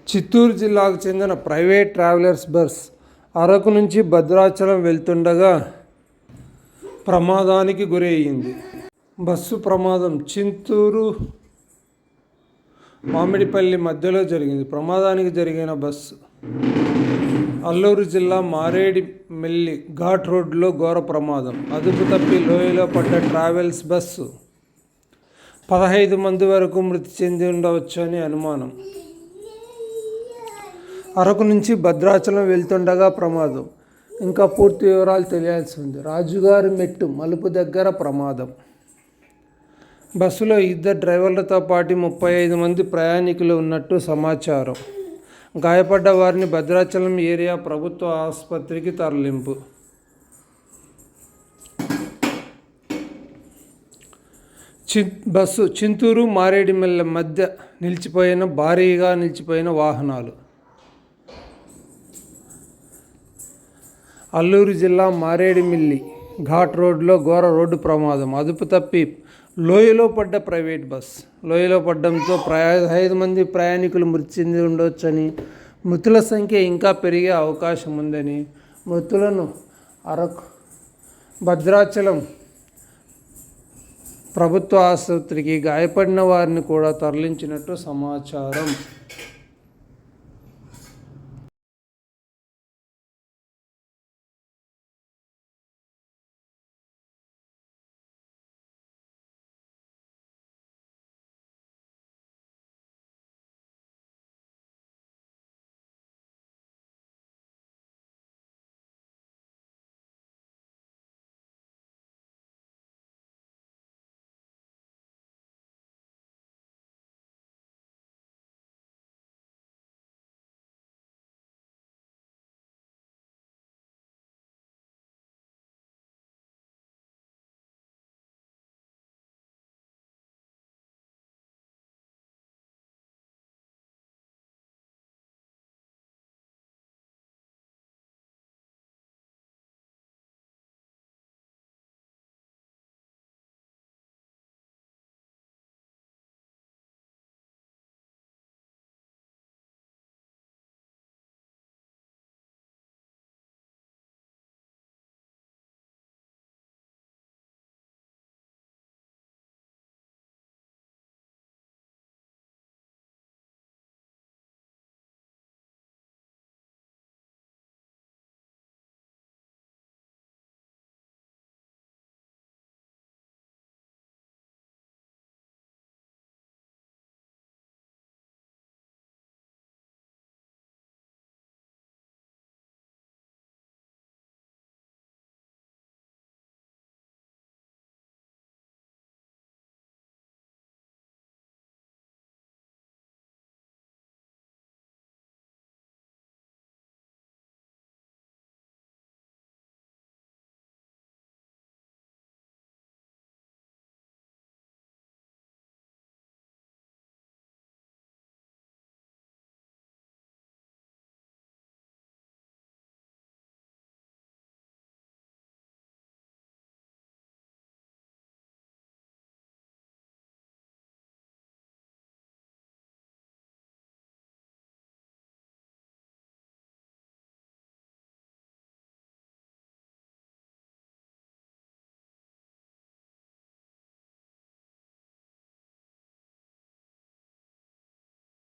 చిత్తూరు జిల్లాకు చెందిన private travellers bus Araku నుంచి భద్రాచలం వెళ్తుండగా ప్రమాదానికి గురయ్యింది. బస్సు ప్రమాదం చింతూరు మామిడిపల్లి మధ్యలో జరిగింది. ప్రమాదానికి జరిగిన బస్సు అల్లూరు జిల్లా మారేడుమిల్లి ఘాట్ రోడ్లో ఘోర ప్రమాదం. అదుపు తప్పి లోయలో పడ్డ ట్రావెల్స్ బస్సు 15 మంది వరకు మృతి చెంది ఉండవచ్చు అని అనుమానం. అరకు నుంచి భద్రాచలం వెళ్తుండగా ప్రమాదం. ఇంకా పూర్తి వివరాలు తెలియాల్సి ఉంది. రాజుగారి మెట్టు మలుపు దగ్గర ప్రమాదం. బస్సులో 2 డ్రైవర్లతో పాటు 35 మంది ప్రయాణికులు ఉన్నట్టు సమాచారం. గాయపడ్డ వారిని భద్రాచలం ఏరియా ప్రభుత్వ ఆసుపత్రికి తరలింపు. బస్సు చింతూరు మారేడుమిల్లి మధ్య భారీగా నిలిచిపోయిన వాహనాలు. అల్లూరు జిల్లా మారేడుమిల్లి ఘాట్ రోడ్లో ఘోర రోడ్డు ప్రమాదం. అదుపు తప్పి లోయలో పడ్డ ప్రైవేట్ బస్. లోయలో పడ్డంతో 5 మంది ప్రయాణికులు మృతి చెంది ఉండవచ్చని, మృతుల సంఖ్య ఇంకా పెరిగే అవకాశం ఉందని, మృతులను అరకు భద్రాచలం ప్రభుత్వ ఆసుపత్రికి, గాయపడిన వారిని కూడా తరలించినట్టు సమాచారం.